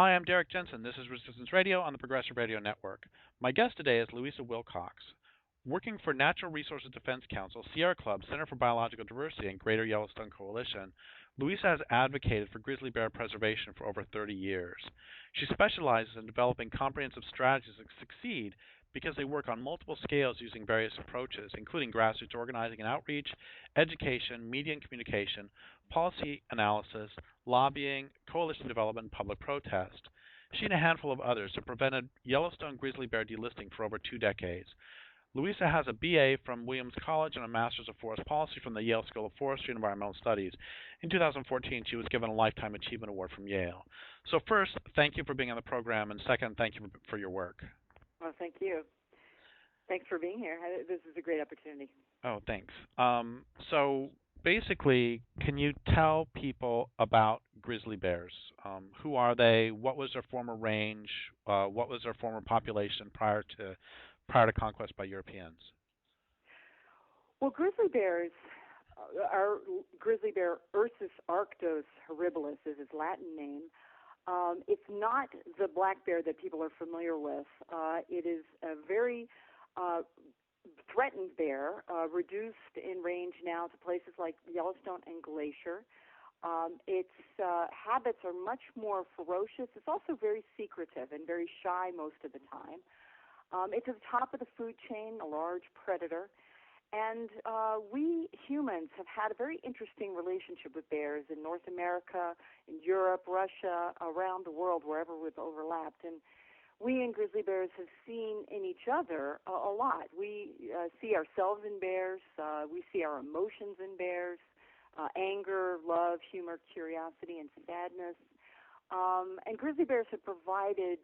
Hi, I'm Derrick Jensen. This is Resistance Radio on the Progressive Radio Network. My guest today is Louisa Wilcox. Working for Natural Resources Defense Council, Sierra Club, Center for Biological Diversity, and Greater Yellowstone Coalition, Louisa has advocated for grizzly bear preservation for over 30 years. She specializes in developing comprehensive strategies that succeed because they work on multiple scales using various approaches, including grassroots organizing and outreach, education, media and communication, policy analysis, lobbying, coalition development, and public protest. She and a handful of others have prevented Yellowstone grizzly bear delisting for over 2 decades. Louisa has a BA from Williams College and a Master's of Forest Policy from the Yale School of Forestry and Environmental Studies. In 2014, she was given a Lifetime Achievement Award from Yale. So first, thank you for being on the program, and second, thank you for your work. Well, thank you. Thanks for being here. This is a great opportunity. Oh, thanks. So basically, can you tell people about grizzly bears? Who are they? What was their former range? What was their former population prior to conquest by Europeans? Well, grizzly bears, our grizzly bear Ursus arctos horribilis is its Latin name. It's not the black bear that people are familiar with. It is a very threatened bear, reduced in range now to places like Yellowstone and Glacier. Its habits are much more ferocious. It's also very secretive and very shy most of the time. It's at the top of the food chain, a large predator. And we humans have had a very interesting relationship with bears in North America, in Europe, Russia, around the world, wherever we've overlapped. And we and grizzly bears have seen in each other a lot. We see ourselves in bears. We see our emotions in bears, anger, love, humor, curiosity, and sadness. And grizzly bears have provided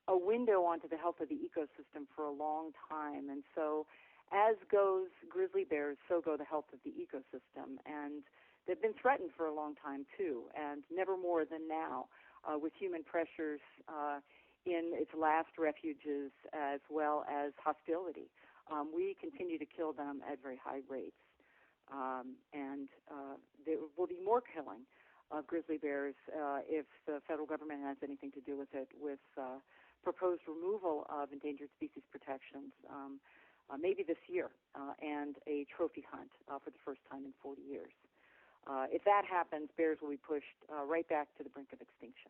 a window onto the health of the ecosystem for a long time. And so as goes grizzly bears, so go the health of the ecosystem. And they've been threatened for a long time, too, and never more than now, with human pressures in its last refuges as well as hostility. We continue to kill them at very high rates. And there will be more killing of grizzly bears if the federal government has anything to do with it, with proposed removal of endangered species protections maybe this year, and a trophy hunt for the first time in 40 years. If that happens, bears will be pushed right back to the brink of extinction.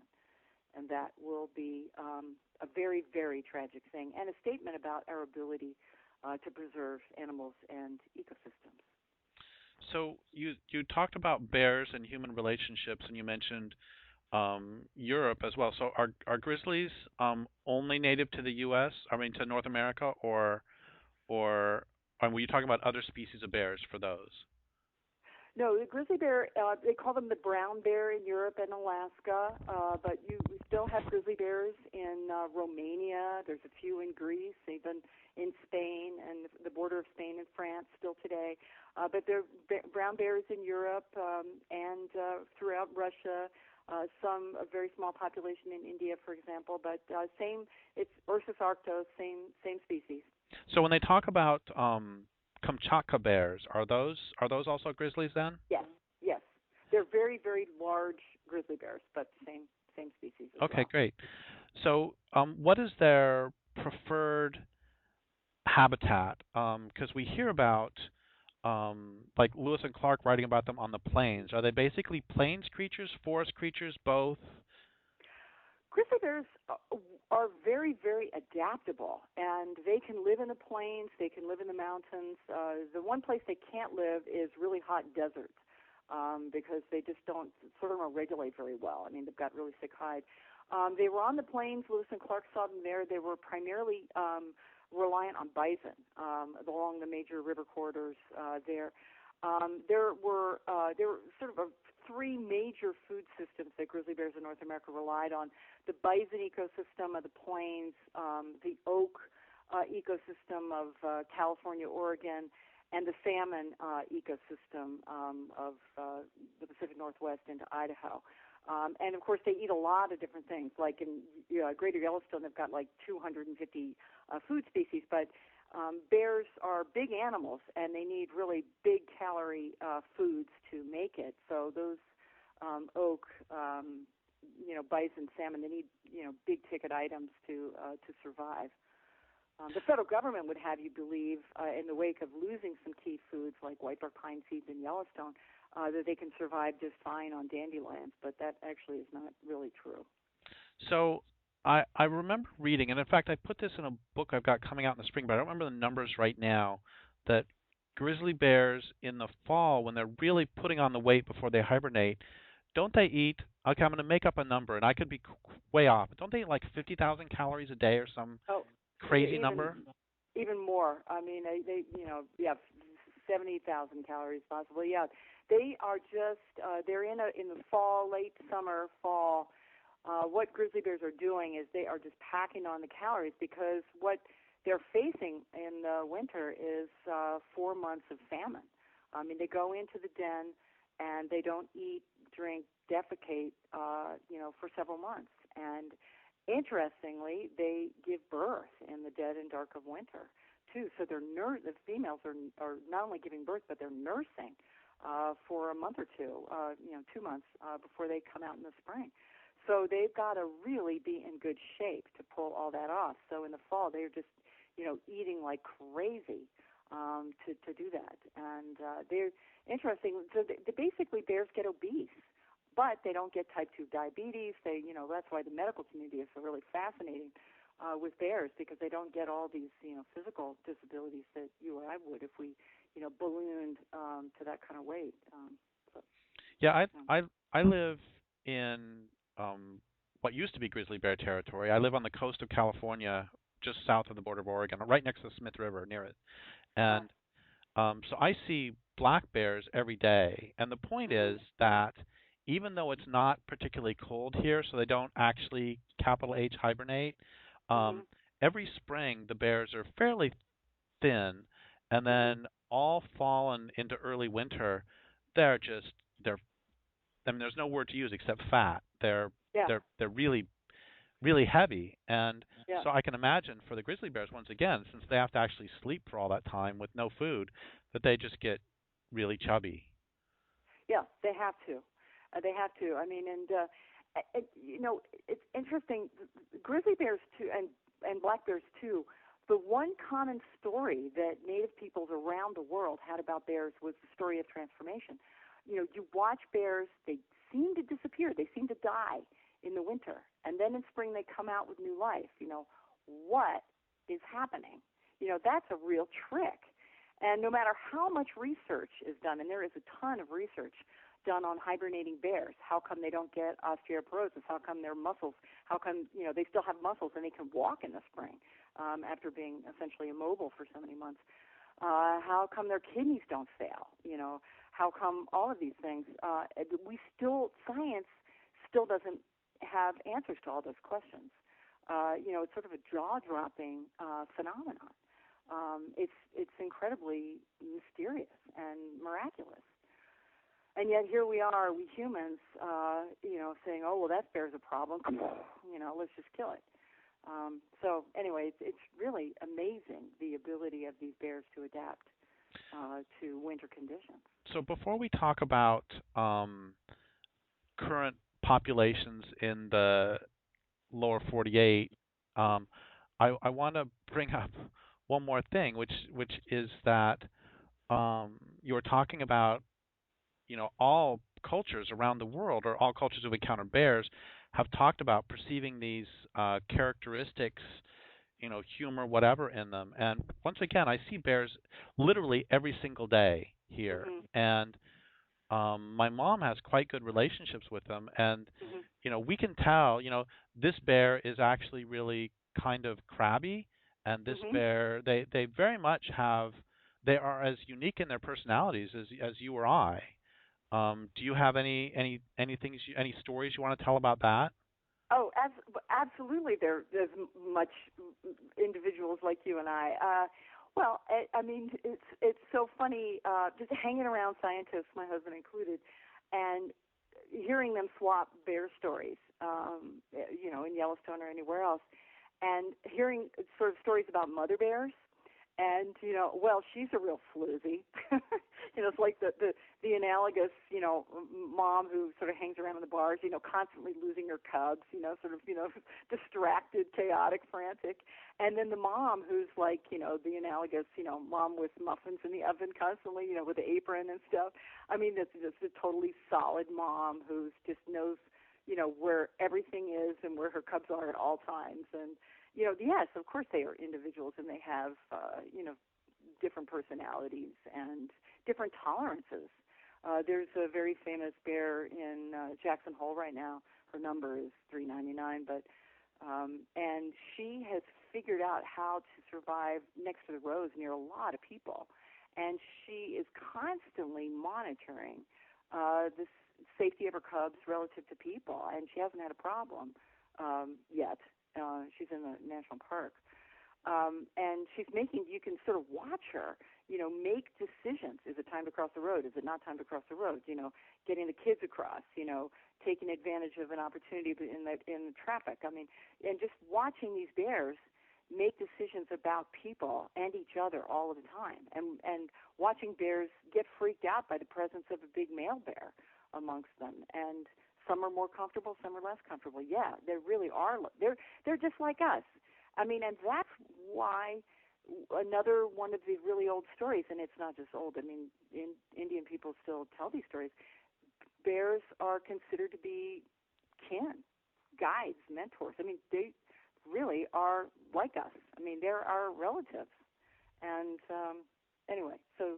And that will be a very, very tragic thing, and a statement about our ability to preserve animals and ecosystems. So you talked about bears and human relationships, and you mentioned Europe as well. So are grizzlies only native to the U.S., to North America, or were you talking about other species of bears for those? No, the grizzly bear, they call them the brown bear in Europe and Alaska, but we still have grizzly bears in Romania. There's a few in Greece, even in Spain, and the border of Spain and France still today. But there are brown bears in Europe and throughout Russia, a very small population in India, for example, but it's Ursus arctos, same species. So when they talk about Kamchatka bears, are those also grizzlies then? Yes. They're very, very large grizzly bears, but same species as Okay, well. great. So what is their preferred habitat? Because we hear about like Lewis and Clark writing about them on the plains. Are they basically plains creatures, forest creatures, both? Grizzly bears are very, very adaptable, and they can live in the plains, they can live in the mountains. The one place they can't live is really hot desert because they just don't regulate very well. I mean, they've got really thick hide. They were on the plains. Lewis and Clark saw them there. They were primarily reliant on bison along the major river corridors there. There were sort of three major food systems that grizzly bears in North America relied on: the bison ecosystem of the plains, the oak ecosystem of California, Oregon, and the salmon ecosystem of the Pacific Northwest into Idaho. And of course, they eat a lot of different things. Like in Greater Yellowstone, they've got like 250 food species, but bears are big animals, and they need really big calorie foods to make it. So those oak, bison, salmon. They need, big ticket items to survive. The federal government would have you believe, in the wake of losing some key foods like white bark pine seeds in Yellowstone, that they can survive just fine on dandelions, but that actually is not really true. So I remember reading, and in fact I put this in a book I've got coming out in the spring, but I don't remember the numbers right now, that grizzly bears in the fall, when they're really putting on the weight before they hibernate, don't they eat, okay, I'm going to make up a number, and I could be way off, but don't they eat like 50,000 calories a day or some crazy number? Even more. I mean, they 70,000 calories possibly. Yeah, they are just they're in the fall, late summer, fall. What grizzly bears are doing is they are just packing on the calories, because what they're facing in the winter is 4 months of famine. I mean, they go into the den and they don't eat, drink, defecate, for several months. And interestingly, they give birth in the dead and dark of winter too. So the females are not only giving birth, but they're nursing for a month or two, 2 months before they come out in the spring. So they've got to really be in good shape to pull all that off. So in the fall, they're just, eating like crazy to do that. And they're interesting. So basically, bears get obese, but they don't get type 2 diabetes. That's why the medical community is so really fascinating with bears, because they don't get all these, physical disabilities that you or I would if we, ballooned to that kind of weight. I live in what used to be grizzly bear territory. I live on the coast of California, just south of the border of Oregon, right next to the Smith River, near it. And so I see black bears every day. And the point is that even though it's not particularly cold here, so they don't actually, capital H, hibernate, every spring the bears are fairly thin, and then all fall and into early winter, they're I mean, there's no word to use except fat. They're really, really heavy, and so I can imagine for the grizzly bears, once again, since they have to actually sleep for all that time with no food, that they just get really chubby. Yeah, they have to. They have to. I mean, and it's interesting. Grizzly bears too, and black bears too. The one common story that Native peoples around the world had about bears was the story of transformation. You watch bears; they seem to disappear. They seem to die in the winter, and then in spring they come out with new life. What is happening? That's a real trick. And no matter how much research is done, and there is a ton of research done on hibernating bears, how come they don't get osteoporosis? How come their muscles? How come they still have muscles and they can walk in the spring after being essentially immobile for so many months? How come their kidneys don't fail? How come all of these things? Science still doesn't have answers to all those questions. It's sort of a jaw-dropping phenomenon. It's incredibly mysterious and miraculous. And yet here we are, we humans, saying, oh, well, that bear's a problem. Let's just kill it. So anyway, it's really amazing, the ability of these bears to adapt to winter conditions. So before we talk about current populations in the lower 48, I want to bring up one more thing, which is that you were talking about, all cultures around the world, or all cultures who've encountered bears, have talked about perceiving these characteristics, humor, whatever, in them. And once again, I see bears literally every single day here. And my mom has quite good relationships with them, and we can tell, this bear is actually really kind of crabby, and this bear, they very much they are as unique in their personalities as you or I. Do you have any things, any stories you want to tell about that? Oh, absolutely. There's much individuals like you and I. Well, I mean, it's so funny just hanging around scientists, my husband included, and hearing them swap bear stories, in Yellowstone or anywhere else, and hearing sort of stories about mother bears And well, she's a real floozy. It's like the analogous, mom who sort of hangs around in the bars, constantly losing her cubs, sort of, distracted, chaotic, frantic. And then the mom who's like, the analogous, mom with muffins in the oven constantly, with the apron and stuff. I mean, that's just a totally solid mom who just knows, where everything is and where her cubs are at all times. And yes, of course they are individuals and they have, different personalities and different tolerances. There's a very famous bear in Jackson Hole right now. Her number is 399, but and she has figured out how to survive next to the roads near a lot of people, and she is constantly monitoring the safety of her cubs relative to people, and she hasn't had a problem yet. She's in the national park. And she's you can sort of watch her, make decisions. Is it time to cross the road? Is it not time to cross the road? Getting the kids across, taking advantage of an opportunity in the traffic. I mean, and just watching these bears make decisions about people and each other all of the time. And watching bears get freaked out by the presence of a big male bear amongst them. And some are more comfortable, some are less comfortable. Yeah, they really are. They're just like us. I mean, and that's why another one of the really old stories, and it's not just old, I mean, Indian people still tell these stories, bears are considered to be kin, guides, mentors. I mean, they really are like us. I mean, they're our relatives. And anyway, so,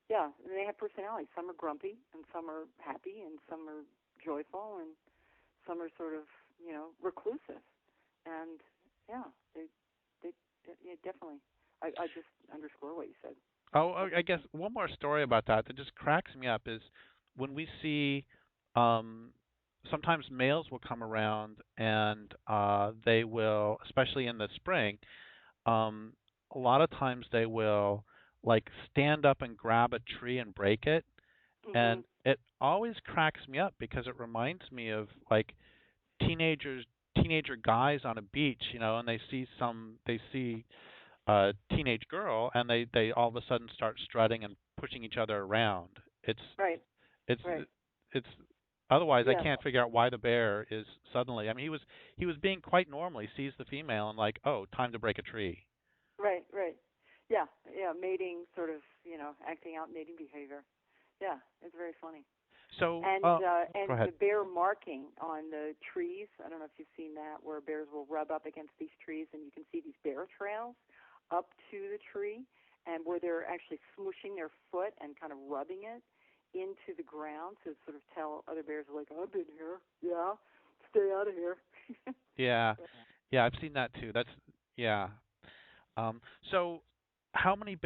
yeah, they have personalities. Some are grumpy, and some are happy, and some are joyful, and some are sort of, reclusive. And yeah, yeah, definitely. I just underscore what you said. Oh, I guess one more story about that just cracks me up is when we see sometimes males will come around and they will, especially in the spring, a lot of times they will like stand up and grab a tree and break it. Mm-hmm. And it always cracks me up because it reminds me of like teenager guys on a beach, and they see a teenage girl and they all of a sudden start strutting and pushing each other around. It's right. It's right. it's otherwise Yeah. I can't figure out why the bear is suddenly. I mean, he was being quite normal. He sees the female and like, oh, time to break a tree. Right. Yeah. Mating, sort of, acting out mating behavior. Yeah, it's very funny. So and go ahead. the bear marking on the trees. I don't know if you've seen that, where bears will rub up against these trees, and you can see these bear trails up to the tree, and where they're actually smooshing their foot and kind of rubbing it into the ground to sort of tell other bears, like, I've been here. Yeah, stay out of here. Yeah, I've seen that too. That's yeah. So how many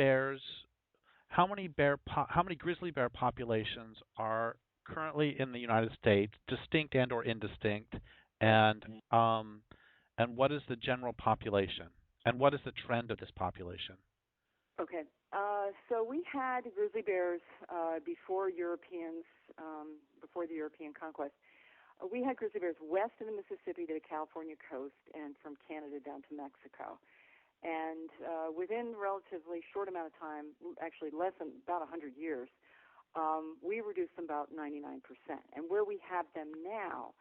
grizzly bear populations are currently in the United States, distinct and or indistinct, and what is the general population, and what is the trend of this population? Okay, so we had grizzly bears before Europeans, before the European conquest. We had grizzly bears west of the Mississippi to the California coast, and from Canada down to Mexico. And within a relatively short amount of time, actually less than about 100 years, we reduced them about 99%. And where we have them now,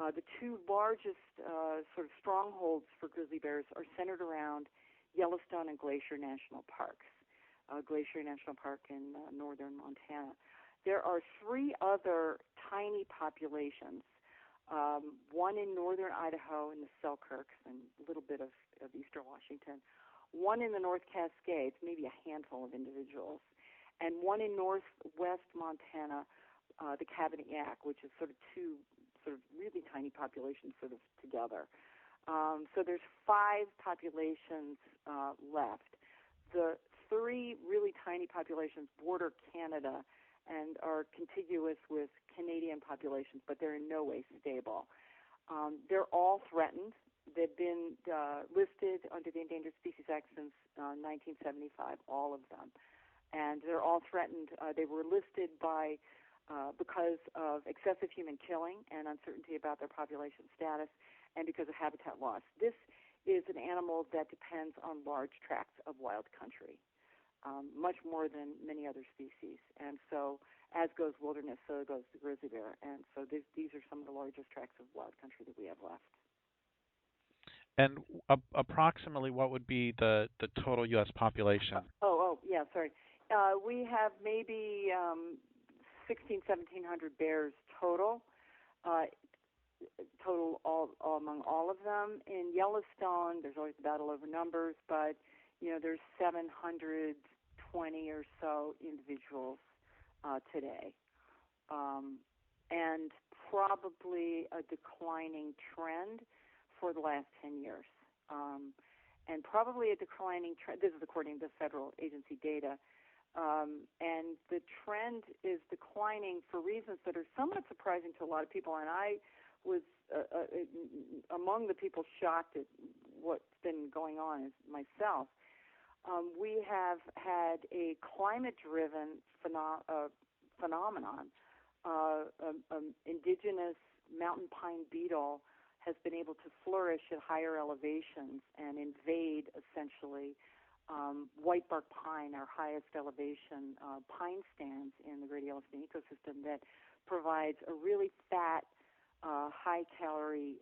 the two largest sort of strongholds for grizzly bears are centered around Yellowstone and Glacier National Parks. Glacier National Park in northern Montana. There are three other tiny populations, one in northern Idaho in the Selkirks and a little bit of eastern Washington, one in the North Cascades, maybe a handful of individuals, and one in northwest Montana, the Kavanayak, which is sort of two sort of really tiny populations sort of together. So there's five populations left. The three really tiny populations border Canada and are contiguous with Canadian populations, but they're in no way stable. They're all threatened. They've been listed under the Endangered Species Act since 1975, all of them. And they're all threatened. They were listed because of excessive human killing and uncertainty about their population status, and because of habitat loss. This is an animal that depends on large tracts of wild country. much more than many other species. And so, as goes wilderness, so goes the grizzly bear. And so these are some of the largest tracts of wild country that we have left. And approximately what would be the total U.S. population? Yeah, sorry. We have maybe 1,700 bears total. Total all among all of them. In Yellowstone, there's always a battle over numbers, but there's 720 or so individuals today, and probably a declining trend for the last 10 years, and probably a declining trend. This is according to federal agency data. And the trend is declining for reasons that are somewhat surprising to a lot of people, and I was among the people shocked at what's been going on myself. We have had a climate-driven phenomenon. Indigenous mountain pine beetle has been able to flourish at higher elevations and invade, essentially, whitebark pine, our highest elevation pine stands in the Great Yellowstone ecosystem, that provides a really fat, high-calorie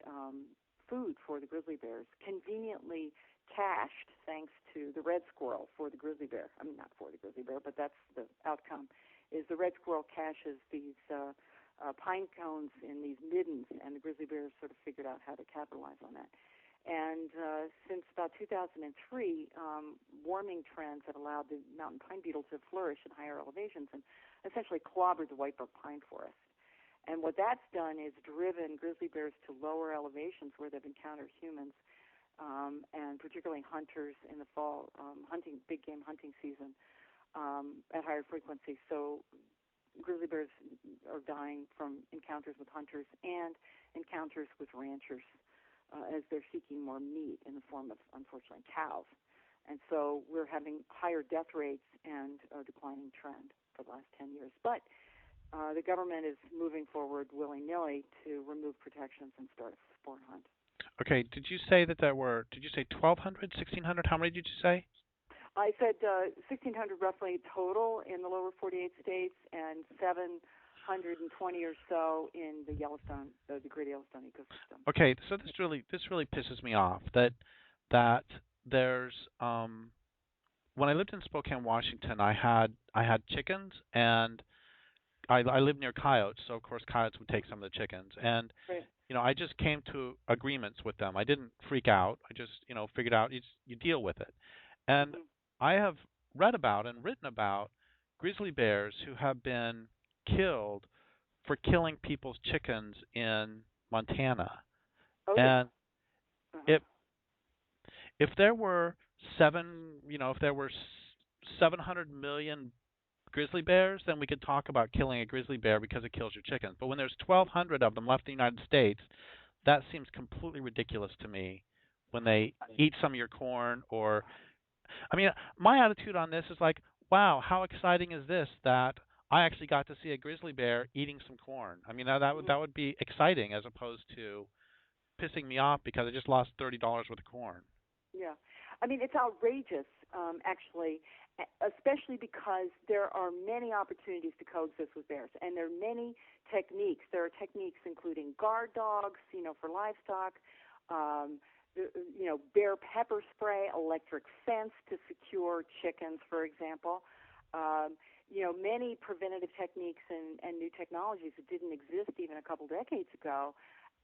food for the grizzly bears, conveniently cached thanks to the red squirrel for the grizzly bear. I mean, not for the grizzly bear, but that's the outcome, is the red squirrel caches these pine cones in these middens, and the grizzly bears sort of figured out how to capitalize on that. And since about 2003, warming trends have allowed the mountain pine beetle to flourish at higher elevations and essentially clobbered the whitebark pine forest. And what that's done is driven grizzly bears to lower elevations where they've encountered humans, and particularly hunters in the fall, big game hunting season at higher frequency. So grizzly bears are dying from encounters with hunters and encounters with ranchers as they're seeking more meat in the form of, unfortunately, cows. And so we're having higher death rates and a declining trend for the last 10 years. But the government is moving forward willy-nilly to remove protections and start a sport hunt. Okay, did you say 1,200, 1,600? How many did you say? I said 1,600 roughly total in the lower 48 states and 720 or so in the Yellowstone, the Great Yellowstone ecosystem. Okay, so this really pisses me off that there's when I lived in Spokane, Washington, I had chickens, and I lived near coyotes, so of course coyotes would take some of the chickens, and right. I just came to agreements with them. I didn't freak out. I just figured out you deal with it, and I have read about and written about grizzly bears who have been killed for killing people's chickens in Montana. Oh, and if there were 700 million grizzly bears, then we could talk about killing a grizzly bear because it kills your chickens. But when there's 1,200 of them left in the United States, that seems completely ridiculous to me. When they eat some of your corn, or my attitude on this is like, wow, how exciting is this that I actually got to see a grizzly bear eating some corn. That would be exciting, as opposed to pissing me off because I just lost $30 worth of corn. Yeah. It's outrageous, actually, especially because there are many opportunities to coexist with bears, and there are many techniques. There are techniques including guard dogs, for livestock, bear pepper spray, electric fence to secure chickens, for example. Many preventative techniques and new technologies that didn't exist even a couple decades ago,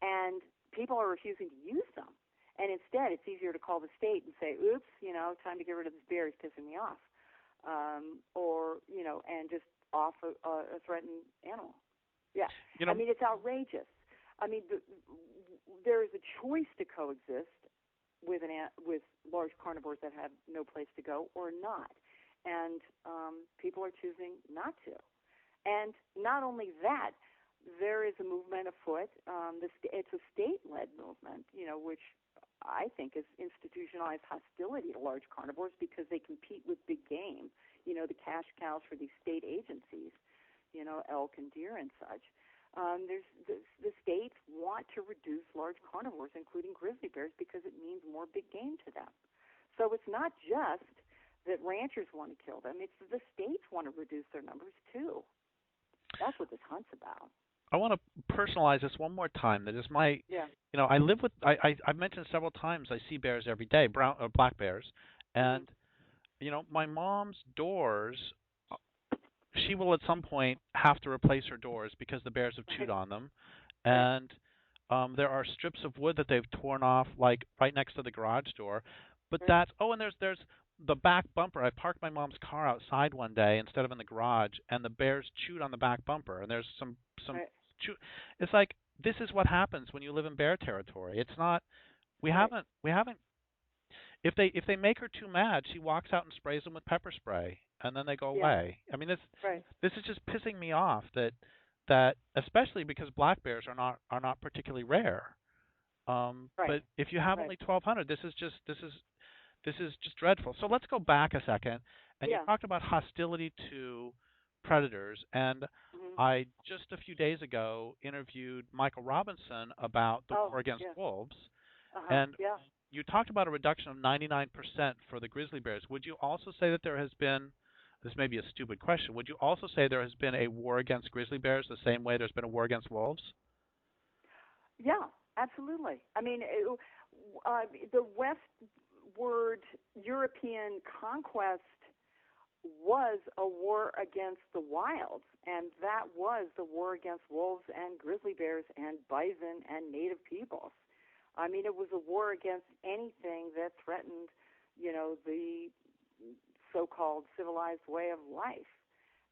and people are refusing to use them. And instead, it's easier to call the state and say, oops, time to get rid of this bear, he's pissing me off. And just off a threatened animal. Yeah. It's outrageous. There is a choice to coexist with large carnivores that have no place to go or not. And people are choosing not to. And not only that, there is a movement afoot. It's a state-led movement, which I think is institutionalized hostility to large carnivores because they compete with big game, the cash cows for these state agencies, elk and deer and such. The states want to reduce large carnivores, including grizzly bears, because it means more big game to them. So it's not just that ranchers want to kill them. It's the states want to reduce their numbers too. That's what this hunt's about. I want to personalize this one more time. That is my, Yeah. I live with. I've mentioned several times I see bears every day, black bears, and my mom's doors. She will at some point have to replace her doors because the bears have chewed on them, and there are strips of wood that they've torn off, like right next to the garage door. But that's and there's the back bumper. I parked my mom's car outside one day instead of in the garage, and the bears chewed on the back bumper. And there's some chew. It's like this is what happens when you live in bear territory. It's not. We haven't. If they make her too mad, she walks out and sprays them with pepper spray, and then they go away. I mean, this is just pissing me off that especially because black bears are not particularly rare. But if you have only 1,200, this is just dreadful. So let's go back a second, and you talked about hostility to predators, and I just a few days ago interviewed Michael Robinson about the war against wolves, and you talked about a reduction of 99% for the grizzly bears. Would you also say that there has been, this may be a stupid question, would you also say there has been a war against grizzly bears the same way there's been a war against wolves? Yeah, absolutely. I mean, the westward European conquest was a war against the wilds, and that was the war against wolves and grizzly bears and bison and native peoples. I mean, it was a war against anything that threatened, the so-called civilized way of life,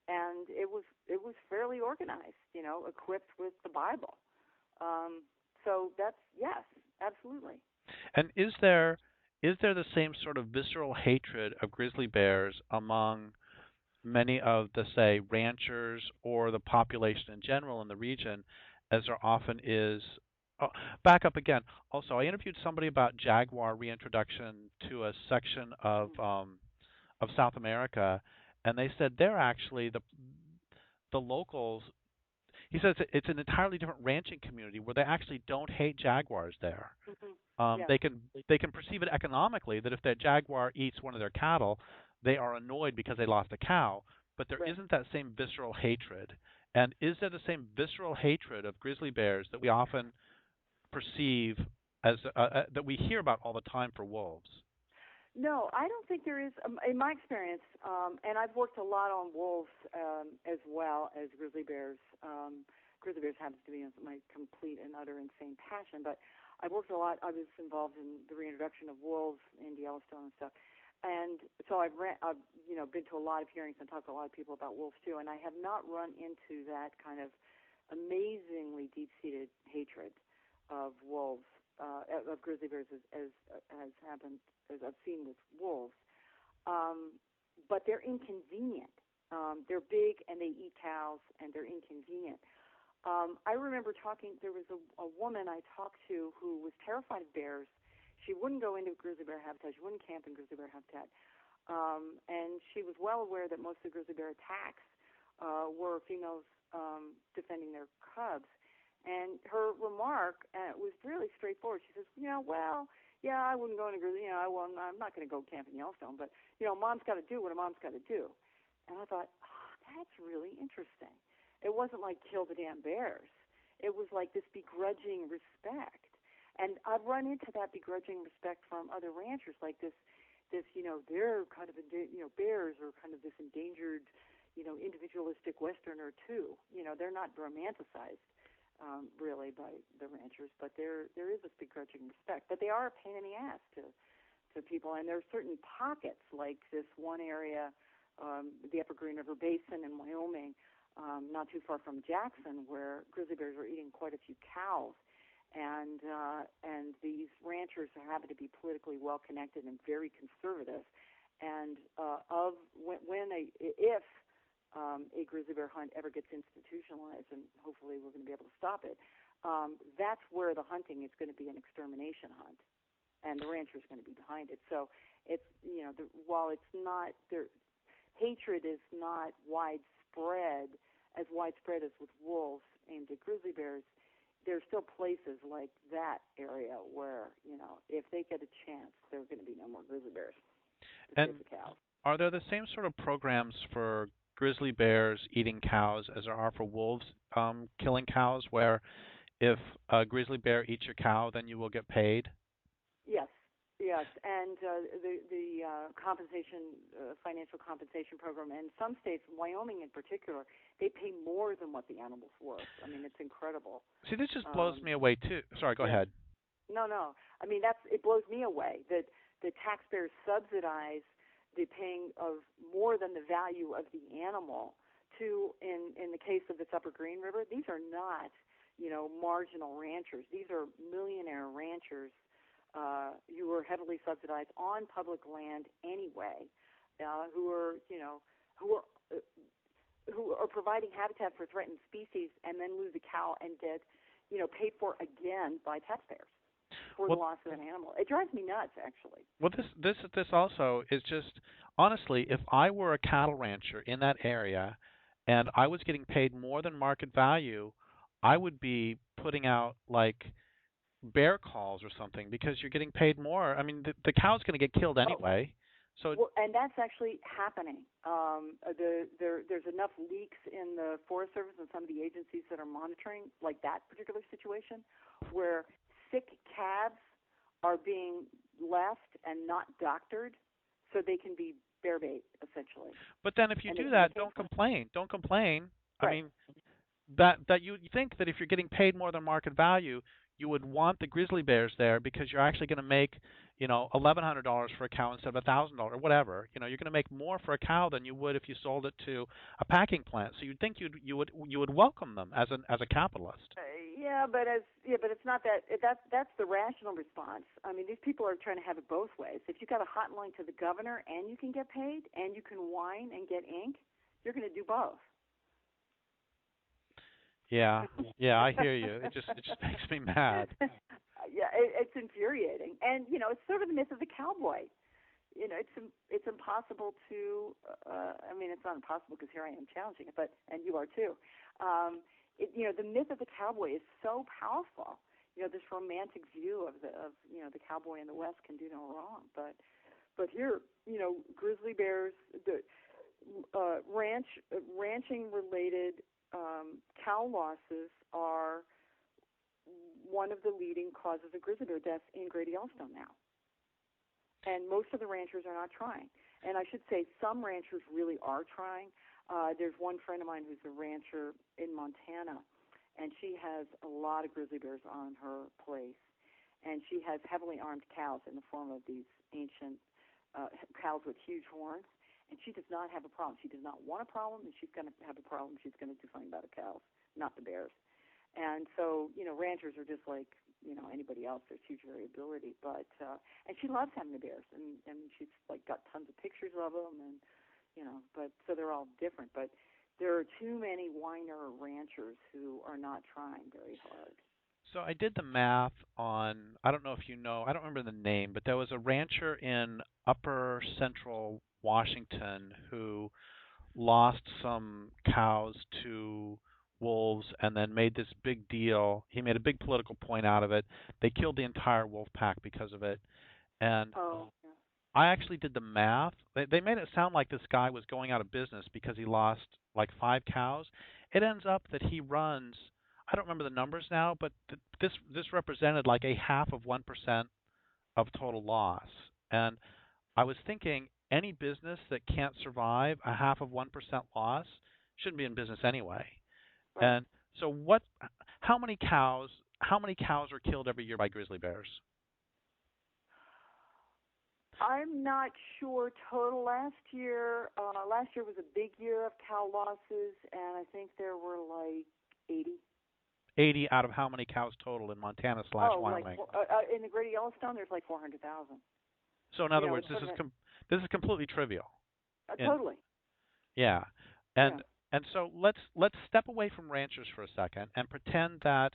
and it was fairly organized, equipped with the Bible. So that's yes, absolutely. And is there the same sort of visceral hatred of grizzly bears among many of the, say, ranchers or the population in general in the region as there often is? Oh, back up again. Also, I interviewed somebody about jaguar reintroduction to a section of South America, and they said they're actually the locals. He says it's an entirely different ranching community where they actually don't hate jaguars there. They can perceive it economically that if their jaguar eats one of their cattle, they are annoyed because they lost a cow. But there isn't that same visceral hatred. And is there the same visceral hatred of grizzly bears that we often perceive as that we hear about all the time for wolves? No, I don't think there is. In my experience, and I've worked a lot on wolves as well as grizzly bears. Grizzly bears happens to be my complete and utter insane passion, but I've worked a lot. I was involved in the reintroduction of wolves in Yellowstone and stuff, and so I've been to a lot of hearings and talked to a lot of people about wolves too, and I have not run into that kind of amazingly deep-seated hatred of wolves, of grizzly bears as has happened, as I've seen with wolves. But they're inconvenient. They're big and they eat cows and they're inconvenient. I remember there was a woman I talked to who was terrified of bears. She wouldn't go into grizzly bear habitat. She wouldn't camp in grizzly bear habitat. And she was well aware that most of the grizzly bear attacks were females defending their cubs. And her remark was really straightforward. She says, I wouldn't go into grizzly. I'm not going to go camp in Yellowstone, but mom's got to do what a mom's got to do. And I thought, that's really interesting. It wasn't like kill the damn bears. It was like this begrudging respect. And I've run into that begrudging respect from other ranchers, like this, they're kind of, bears are kind of this endangered, individualistic Westerner too. They're not romanticized. Really by the ranchers, but there is this begrudging respect. But they are a pain in the ass to people, and there are certain pockets, like this one area, the Upper Green River Basin in Wyoming, not too far from Jackson, where grizzly bears were eating quite a few cows, and these ranchers happen to be politically well connected and very conservative, and if a grizzly bear hunt ever gets institutionalized, and hopefully we're going to be able to stop it, that's where the hunting is going to be an extermination hunt, and the rancher is going to be behind it. So it's, while it's not, hatred is not widespread as with wolves aimed at grizzly bears, there's still places like that area where, if they get a chance, there are going to be no more grizzly bears to save the cows. are there the same sort of programs for grizzly bears eating cows as there are for wolves killing cows, where if a grizzly bear eats your cow, then you will get paid? Yes, yes, and the compensation, financial compensation program, and some states, Wyoming in particular, they pay more than what the animal's worth. I mean, it's incredible. See, this just blows me away too. Sorry, go Yeah. ahead. No. I mean, it blows me away that the taxpayers subsidize the paying of more than the value of the animal to, in the case of this Upper Green River, these are not, marginal ranchers. These are millionaire ranchers who are heavily subsidized on public land anyway, who are, who are who are providing habitat for threatened species and then lose a cow and get, paid for again by taxpayers for the loss of an animal. It drives me nuts, actually. Well, this also is just, honestly, if I were a cattle rancher in that area and I was getting paid more than market value, I would be putting out like bear calls or something, because you're getting paid more. I mean, the cow's going to get killed anyway. So well, and that's actually happening. There's enough leaks in the Forest Service and some of the agencies that are monitoring, like that particular situation, where sick calves are being left and not doctored so they can be bear bait, essentially. But then if you do that, don't complain. Don't complain. Right. I mean, that you think that if you're getting paid more than market value, you would want the grizzly bears there, because you're actually going to make, $1,100 for a cow instead of $1,000 or whatever. You're going to make more for a cow than you would if you sold it to a packing plant. So you'd think you would welcome them as a capitalist. But it's not that. That's the rational response. I mean, these people are trying to have it both ways. If you got a hotline to the governor and you can get paid and you can whine and get ink, you're going to do both. Yeah, I hear you. It just makes me mad. Yeah, it's infuriating, and it's sort of the myth of the cowboy. It's impossible to. I mean, it's not impossible because here I am challenging it, and you are too. The myth of the cowboy is so powerful. This romantic view of the cowboy in the West can do no wrong, but here, grizzly bears, the ranching related cow losses are one of the leading causes of grizzly bear deaths in Greater Yellowstone now. And most of the ranchers are not trying. And I should say some ranchers really are trying. There's one friend of mine who's a rancher in Montana, and she has a lot of grizzly bears on her place. And she has heavily armed cows in the form of these ancient cows with huge horns. And she does not have a problem. She does not want a problem, and she's going to have a problem. She's going to do something about the cows, not the bears. And so, ranchers are just like, anybody else. There's huge variability. But and she loves having the bears, and she's like got tons of pictures of them, and but so they're all different. But there are too many whiner ranchers who are not trying very hard. So I did the math on, I don't know if you know, I don't remember the name, but there was a rancher in upper central Washington who lost some cows to wolves and then made this big deal. He made a big political point out of it. They killed the entire wolf pack because of it. And I actually did the math. They made it sound like this guy was going out of business because he lost like 5 cows. It ends up that he runs, I don't remember the numbers now, but this represented like a half of 1% of total loss. And I was thinking, any business that can't survive a half of 1% loss shouldn't be in business anyway. Right. And so how many cows are killed every year by grizzly bears? I'm not sure total. Last year was a big year of cow losses, and I think there were like 80. 80 out of how many cows total in Montana / Wyoming? In the Greater Yellowstone, there's like 400,000. So in other words, this is completely trivial. Totally. Yeah, and so let's step away from ranchers for a second and pretend that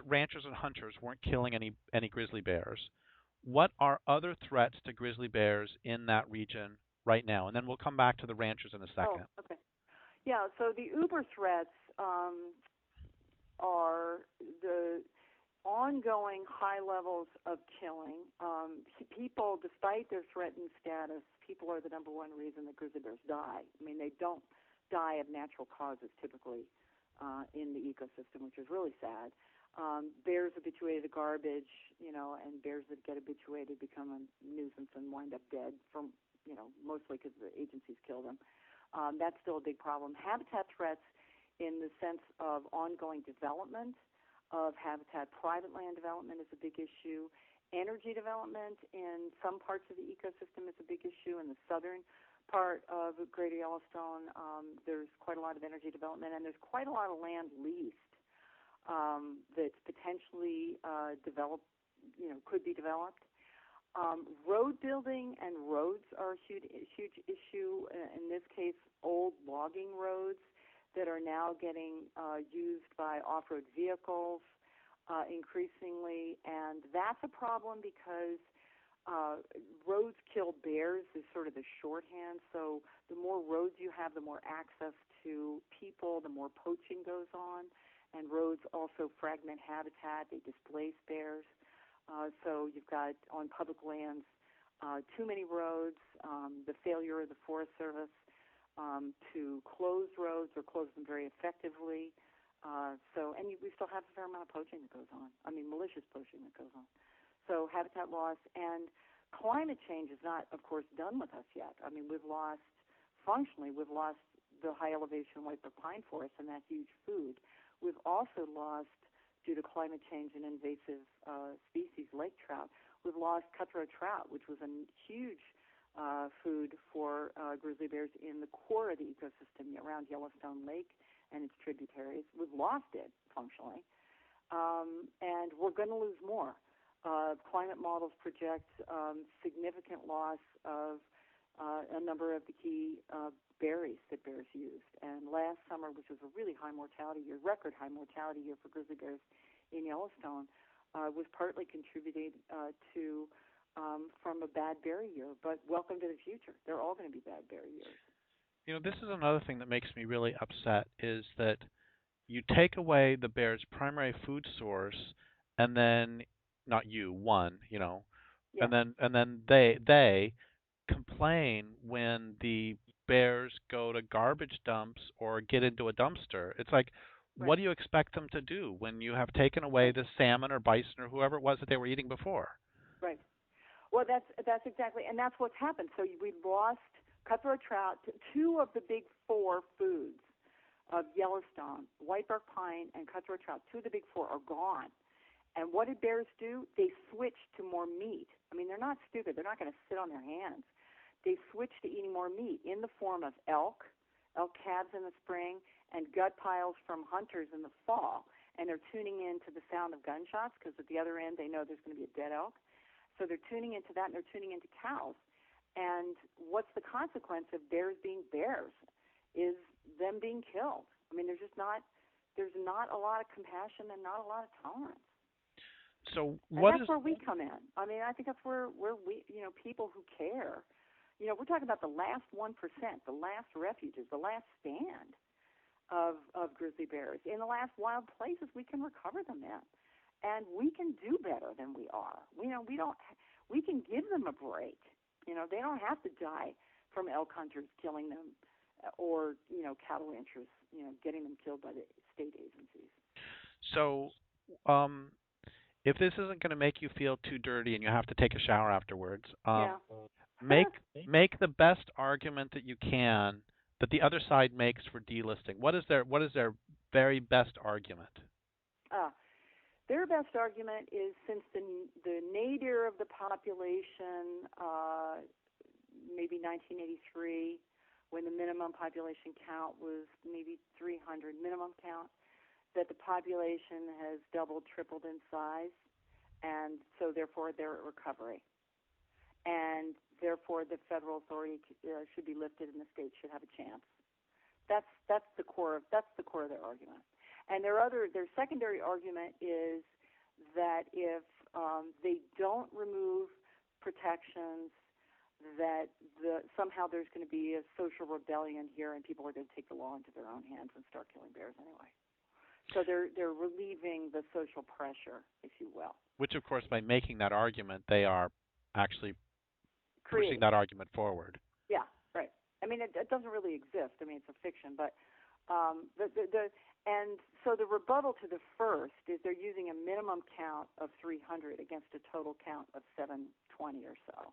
ranchers and hunters weren't killing any grizzly bears. What are other threats to grizzly bears in that region right now? And then we'll come back to the ranchers in a second. Oh, okay. Yeah. So the uber threats are ongoing high levels of killing. People, despite their threatened status, people are the number one reason that grizzly bears die. I mean, they don't die of natural causes typically in the ecosystem, which is really sad. Bears habituated to garbage, and bears that get habituated become a nuisance and wind up dead from, mostly because the agencies kill them. That's still a big problem. Habitat threats in the sense of ongoing development of habitat, private land development is a big issue. Energy development in some parts of the ecosystem is a big issue. In the southern part of Greater Yellowstone, there's quite a lot of energy development, and there's quite a lot of land leased that's potentially could be developed. Road building and roads are a huge issue. In this case, old logging roads that are now getting used by off-road vehicles increasingly, and that's a problem because roads kill bears is sort of the shorthand. So the more roads you have, the more access to people, the more poaching goes on, and roads also fragment habitat. They displace bears. So you've got on public lands too many roads, the failure of the Forest Service to close roads or close them very effectively. We still have a fair amount of poaching that goes on. I mean, malicious poaching that goes on. So habitat loss and climate change is not, of course, done with us yet. I mean, we've lost the high elevation whitewood pine forest and that huge food. We've also lost, due to climate change and invasive species, lake trout. We've lost cutthroat trout, which was a huge food for grizzly bears in the core of the ecosystem around Yellowstone Lake and its tributaries. We've lost it functionally, and we're going to lose more. Climate models project significant loss of a number of the key berries that bears used. And last summer, which was a really high mortality year, record high mortality year for grizzly bears in Yellowstone, was partly contributed to from a bad berry year. But welcome to the future. They're all going to be bad berry years. This is another thing that makes me really upset is that you take away the bear's primary food source, and then not you, one, Yeah. and then they complain when the bears go to garbage dumps or get into a dumpster. It's like, Right. What do you expect them to do when you have taken away the salmon or bison or whoever it was that they were eating before? Right. Well, that's exactly, and that's what's happened. So we lost cutthroat trout, two of the big four foods of Yellowstone, whitebark pine and cutthroat trout. Two of the big four are gone. And what did bears do? They switched to more meat. I mean, they're not stupid. They're not going to sit on their hands. They switched to eating more meat in the form of elk calves in the spring, and gut piles from hunters in the fall. And they're tuning in to the sound of gunshots because at the other end they know there's going to be a dead elk. So they're tuning into that, and they're tuning into cows. And what's the consequence of bears being bears is them being killed. I mean, there's not a lot of compassion and not a lot of tolerance. So that's where we come in. I mean, I think that's where we, people who care, we're talking about the last 1%, the last refuges, the last stand of grizzly bears in the last wild places we can recover them in. And we can do better than we are. We can give them a break. They don't have to die from elk hunters killing them or, cattle ranchers, getting them killed by the state agencies. So, if this isn't going to make you feel too dirty and you have to take a shower afterwards, make the best argument that you can that the other side makes for delisting. What is their very best argument? Their best argument is since the nadir of the population, maybe 1983, when the minimum population count was maybe 300 minimum count, that the population has doubled, tripled in size, and so therefore they're at recovery. And therefore the federal authority should be lifted and the states should have a chance. That's the core of their argument. And their secondary argument is that if they don't remove protections, that somehow there's going to be a social rebellion here and people are going to take the law into their own hands and start killing bears anyway. So they're relieving the social pressure, if you will. Which, of course, by making that argument, they are actually pushing that argument forward. Yeah, right. I mean, it doesn't really exist. I mean, it's a fiction, but and so the rebuttal to the first is they're using a minimum count of 300 against a total count of 720 or so,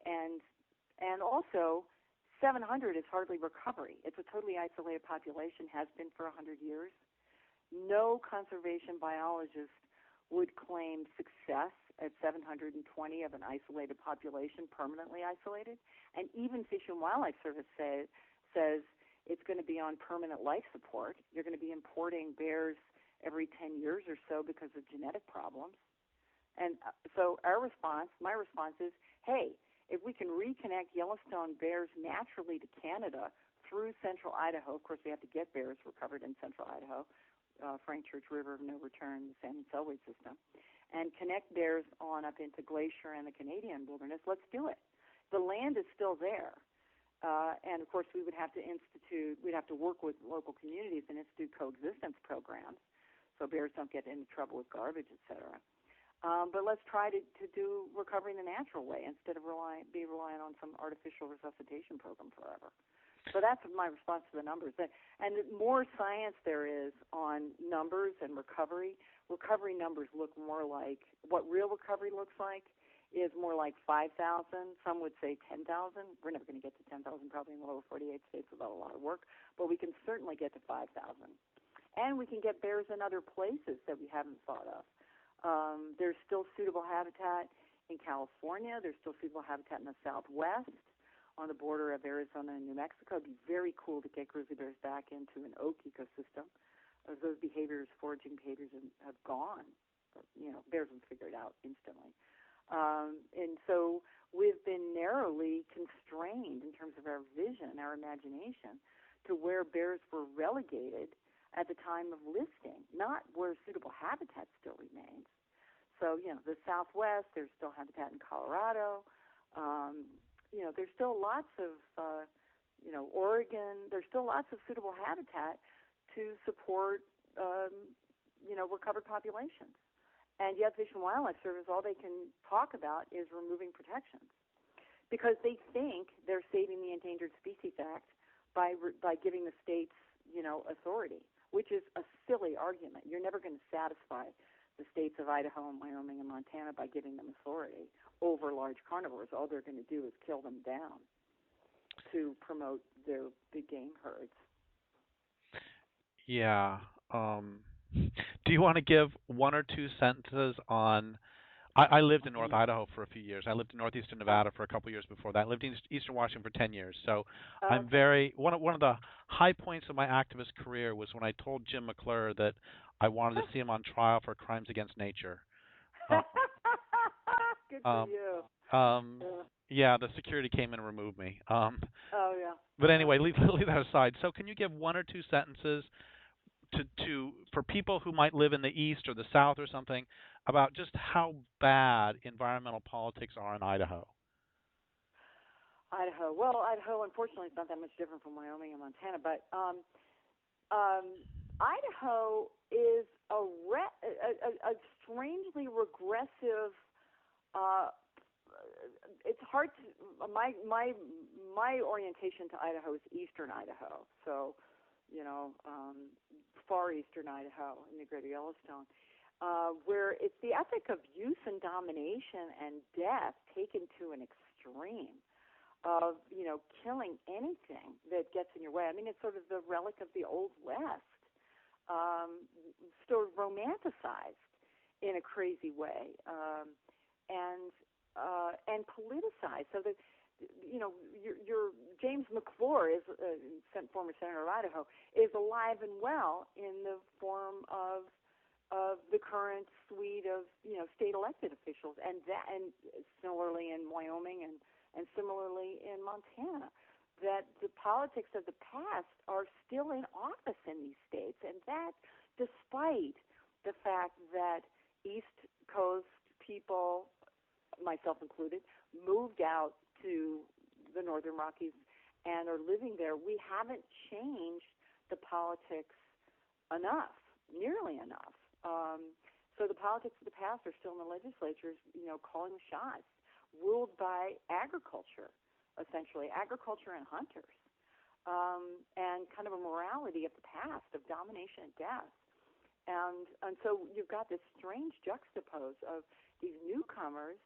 and also 700 is hardly recovery. It's a totally isolated population, has been for 100 years. No conservation biologist would claim success at 720 of an isolated population, permanently isolated. And even Fish and Wildlife Service says it's going to be on permanent life support. You're going to be importing bears every 10 years or so because of genetic problems. And so my response is, hey, if we can reconnect Yellowstone bears naturally to Canada through central Idaho, of course we have to get bears recovered in central Idaho, Frank Church River of No Return, the Salmon Selway system, and connect bears on up into Glacier and the Canadian wilderness, let's do it. The land is still there. And, of course, we'd have to work with local communities and institute coexistence programs so bears don't get into trouble with garbage, et cetera. But let's try to do recovery in the natural way instead of relying on some artificial resuscitation program forever. So that's my response to the numbers. And the more science there is on numbers and recovery numbers look more like what real recovery looks like is more like 5,000. Some would say 10,000. We're never going to get to 10,000 probably in the lower 48 states without a lot of work, but we can certainly get to 5,000. And we can get bears in other places that we haven't thought of. There's still suitable habitat in California. There's still suitable habitat in the Southwest on the border of Arizona and New Mexico. It'd be very cool to get grizzly bears back into an oak ecosystem. As those foraging behaviors have gone. Bears will figure it out instantly. And so we've been narrowly constrained in terms of our vision, our imagination, to where bears were relegated at the time of listing, not where suitable habitat still remains. So, the Southwest, there's still habitat in Colorado. There's still lots of, Oregon, there's still lots of suitable habitat to support, recovered populations. And yet Fish and Wildlife Service, all they can talk about is removing protections because they think they're saving the Endangered Species Act by giving the states, authority, which is a silly argument. You're never going to satisfy the states of Idaho and Wyoming and Montana by giving them authority over large carnivores. All they're going to do is kill them down to promote their big game herds. Yeah. Do you want to give one or two sentences on? I lived in North Idaho for a few years. I lived in northeastern Nevada for a couple of years before that. I lived in eastern Washington for 10 years. So I'm one of the high points of my activist career was when I told Jim McClure that I wanted to see him on trial for crimes against nature. Good for you. Yeah, the security came in and removed me. Yeah. But anyway, leave that aside. So can you give one or two sentences for people who might live in the east or the south or something about just how bad environmental politics are in Idaho? Well, Idaho, unfortunately, is not that much different from Wyoming and Montana, but Idaho is a strangely regressive. It's hard to my orientation to Idaho is eastern Idaho, so far eastern Idaho in the Greater Yellowstone, where it's the ethic of use and domination and death taken to an extreme of killing anything that gets in your way. I mean, it's sort of the relic of the Old West, sort of romanticized in a crazy way, and politicized. So that your James McClure is former senator of Idaho is alive and well in the form of the current suite of state elected officials, and similarly in Wyoming and similarly in Montana, that the politics of the past are still in office in these states, and that despite the fact that East Coast people, myself included, moved out to the Northern Rockies and are living there. We haven't changed the politics enough, nearly enough. So the politics of the past are still in the legislatures, calling the shots, ruled by agriculture, essentially, agriculture and hunters, and kind of a morality of the past, of domination and death. And so you've got this strange juxtapose of these newcomers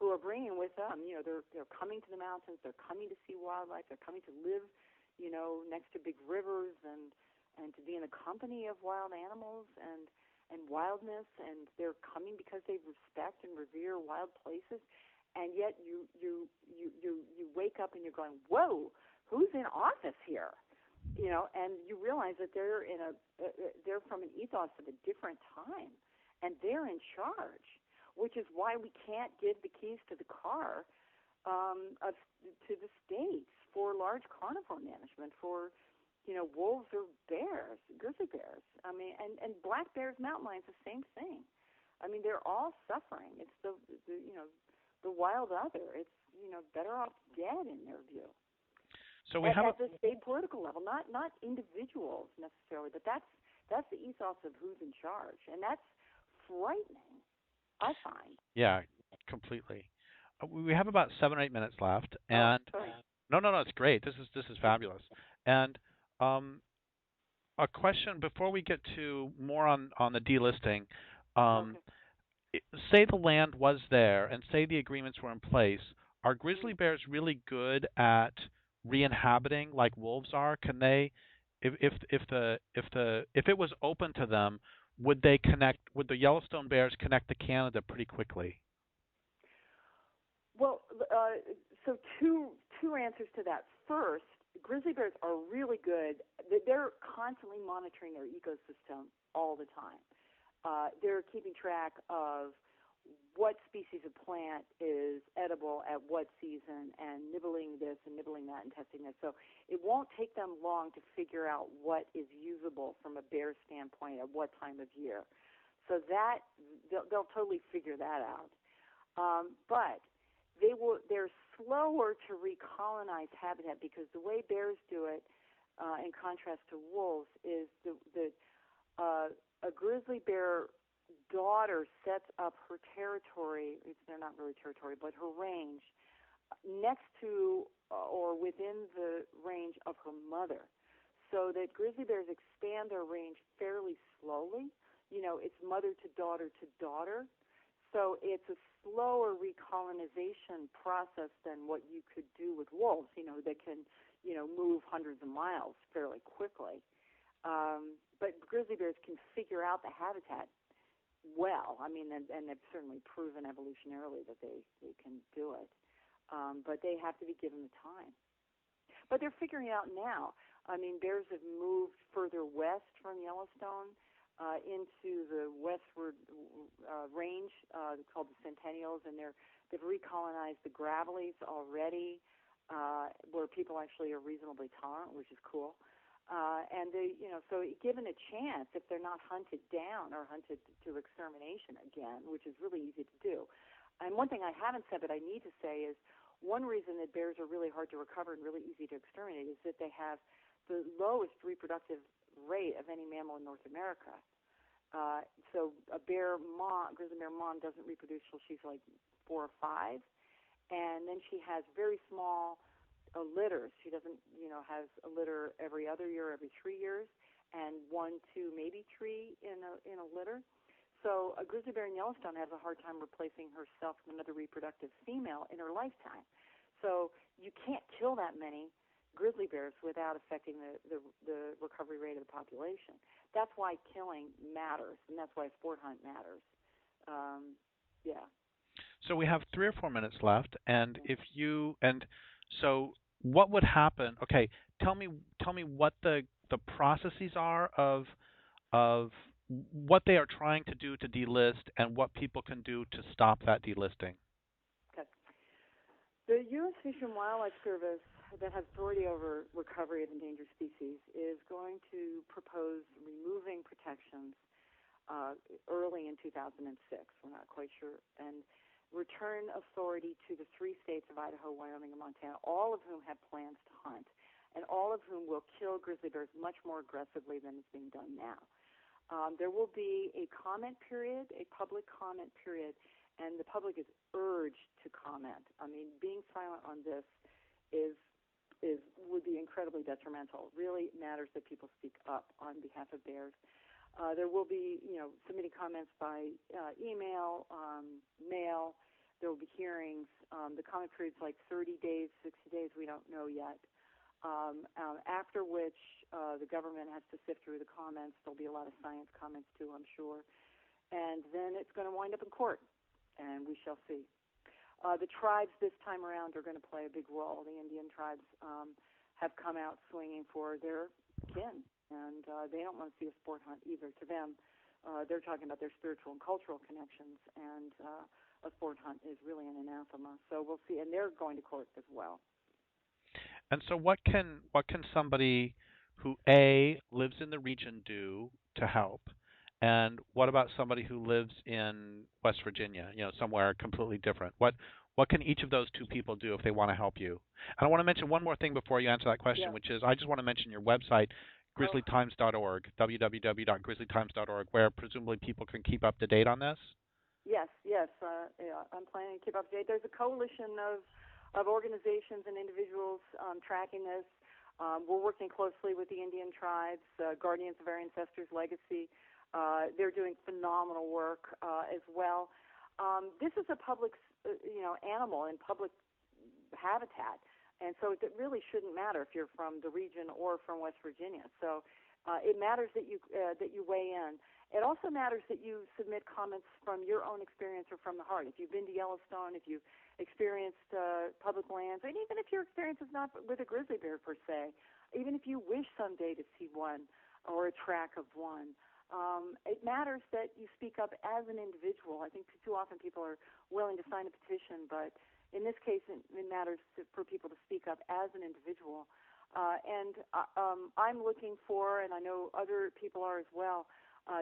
who are bringing with them, they're coming to the mountains, they're coming to see wildlife, they're coming to live, next to big rivers and to be in the company of wild animals and wildness, and they're coming because they respect and revere wild places, and yet you wake up and you're going, whoa, who's in office here? And you realize that they're from an ethos of a different time, and they're in charge, which is why we can't give the keys to the car to the states for large carnivore management for wolves or bears, grizzly bears. I mean, and black bears, mountain lions, the same thing. I mean, they're all suffering. It's the wild other. It's better off dead in their view. So we have at the state political level, not individuals necessarily, but that's the ethos of who's in charge, and that's frightening, I find. Yeah, completely. We have about 7 or 8 minutes left, and no, it's great. This is fabulous. And a question before we get to more on the delisting. Say the land was there, and say the agreements were in place. Are grizzly bears really good at re-inhabiting like wolves are? Can they, if it was open to them, would they connect? Would the Yellowstone bears connect to Canada pretty quickly? Well, so two answers to that. First, grizzly bears are really good. They're constantly monitoring their ecosystem all the time. They're keeping track of what species of plant is edible at what season and nibbling this and nibbling that and testing this. So it won't take them long to figure out what is usable from a bear standpoint at what time of year. So that they'll totally figure that out. But they're slower to recolonize habitat because the way bears do it, in contrast to wolves, is a grizzly bear daughter sets up her territory. They're not really territory, but her range next to or within the range of her mother, so that grizzly bears expand their range fairly slowly. It's mother to daughter to daughter. So it's a slower recolonization process than what you could do with wolves, that can, move hundreds of miles fairly quickly. But grizzly bears can figure out the habitat well. I mean, and they've certainly proven evolutionarily that they can do it. But they have to be given the time. But they're figuring it out now. I mean, bears have moved further west from Yellowstone into the westward range called the Centennials, and they've recolonized the Gravelies already, where people actually are reasonably tolerant, which is cool. And they, so given a chance, if they're not hunted down or hunted to extermination again, which is really easy to do. And one thing I haven't said, but I need to say, is one reason that bears are really hard to recover and really easy to exterminate is that they have the lowest reproductive rate of any mammal in North America. So a grizzly bear mom doesn't reproduce till she's like 4 or 5, and then she has very small litters. She doesn't, has a litter every other year, every 3 years, and 1, 2, maybe 3 in a litter. So a grizzly bear in Yellowstone has a hard time replacing herself with another reproductive female in her lifetime. So you can't kill that many grizzly bears without affecting the recovery rate of the population. That's why killing matters, and that's why a sport hunt matters. Yeah. So we have 3 or 4 minutes left, and so what would happen? Okay, tell me what the processes are of what they are trying to do to delist and what people can do to stop that delisting. Okay. The U.S. Fish and Wildlife Service, that has authority over recovery of endangered species, is going to propose removing protections early in 2006. We're not quite sure. And return authority to the 3 states of Idaho, Wyoming, and Montana, all of whom have plans to hunt, and all of whom will kill grizzly bears much more aggressively than is being done now. There will be a comment period, a public comment period, and the public is urged to comment. I mean, being silent on this would be incredibly detrimental. It really matters that people speak up on behalf of bears. There will be, submitting comments by email, mail. There will be hearings. The comment period's like 30 days, 60 days. We don't know yet. After which the government has to sift through the comments. There'll be a lot of science comments too, I'm sure. And then it's going to wind up in court, and we shall see. The tribes this time around are going to play a big role. The Indian tribes have come out swinging for their kin, and they don't want to see a sport hunt either. To them, they're talking about their spiritual and cultural connections, and a sport hunt is really an anathema. So we'll see, and they're going to court as well. And so what can somebody who, A, lives in the region do to help? And what about somebody who lives in West Virginia, somewhere completely different? What can each of those two people do if they want to help you? And I want to mention one more thing before you answer that question, which is I just want to mention your website, grizzlytimes.org, www.grizzlytimes.org, where presumably people can keep up to date on this. Yes. I'm planning to keep up to date. There's a coalition of organizations and individuals tracking this. We're working closely with the Indian tribes, Guardians of Our Ancestors' Legacy. They're doing phenomenal work as well. This is a public, animal in public habitat, and so it really shouldn't matter if you're from the region or from West Virginia. So it matters that you weigh in. It also matters that you submit comments from your own experience or from the heart. If you've been to Yellowstone, if you've experienced public lands, and even if your experience is not with a grizzly bear per se, even if you wish someday to see one or a track of one, it matters that you speak up as an individual. I think too often people are willing to sign a petition, but in this case, it matters for people to speak up as an individual. And I'm looking for, and I know other people are as well,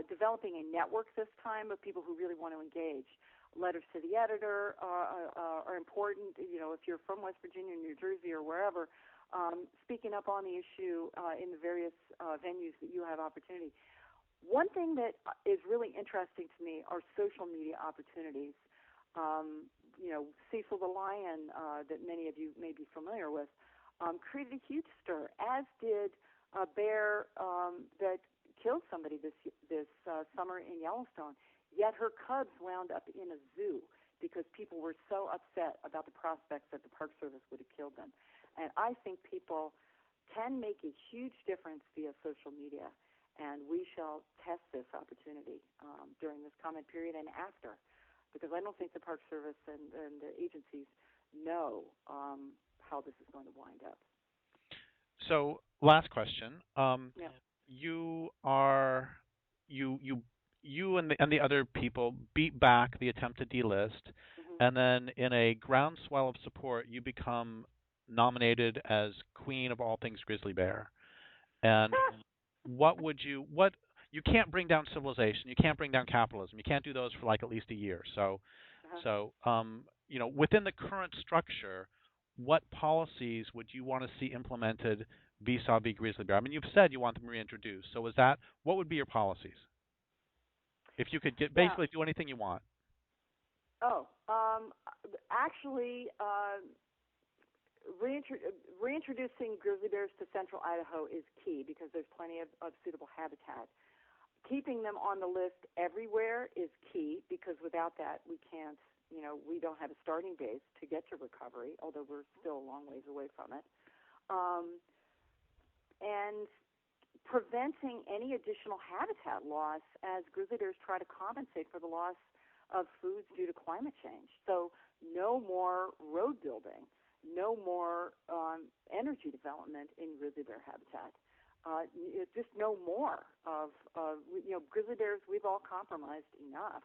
developing a network this time of people who really want to engage. Letters to the editor are important. If you're from West Virginia, New Jersey, or wherever, speaking up on the issue in the various venues that you have opportunity. One thing that is really interesting to me are social media opportunities. Cecil the Lion, that many of you may be familiar with, created a huge stir, as did a bear that killed somebody this summer in Yellowstone. Yet her cubs wound up in a zoo because people were so upset about the prospects that the Park Service would have killed them. And I think people can make a huge difference via social media, and we shall test this opportunity during this comment period and after, because I don't think the Park Service and the agencies know how this is going to wind up. So, last question. You and the other people beat back the attempt to delist, and then in a groundswell of support, you become nominated as Queen of all things Grizzly Bear. And you can't bring down civilization, you can't bring down capitalism, you can't do those for like at least a year. So within the current structure, what policies would you want to see implemented vis-a-vis grizzly bear? I mean, you've said you want them reintroduced. So what would be your policies? If you could basically do anything you want. Reintroducing grizzly bears to central Idaho is key because there's plenty of suitable habitat. Keeping them on the list everywhere is key because without that we can't, we don't have a starting base to get to recovery, although we're still a long ways away from it. And preventing any additional habitat loss as grizzly bears try to compensate for the loss of foods due to climate change. So no more road building, no more energy development in grizzly bear habitat. Just no more of grizzly bears. We've all compromised enough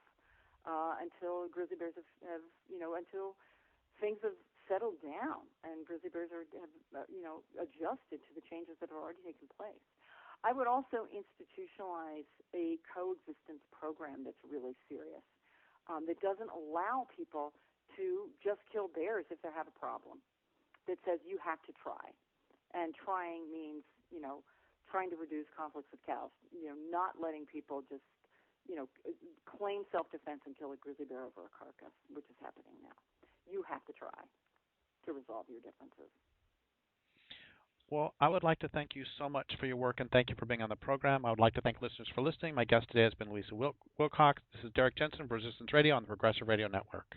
until grizzly bears have until things have settled down and grizzly bears have adjusted to the changes that have already taken place. I would also institutionalize a coexistence program that's really serious, that doesn't allow people to just kill bears if they have a problem, that says you have to try. And trying means, trying to reduce conflicts with cows. Not letting people just claim self-defense and kill a grizzly bear over a carcass, which is happening now. You have to try to resolve your differences. Well, I would like to thank you so much for your work, and thank you for being on the program. I would like to thank listeners for listening. My guest today has been Louisa Wilcox. This is Derrick Jensen for Resistance Radio on the Progressive Radio Network.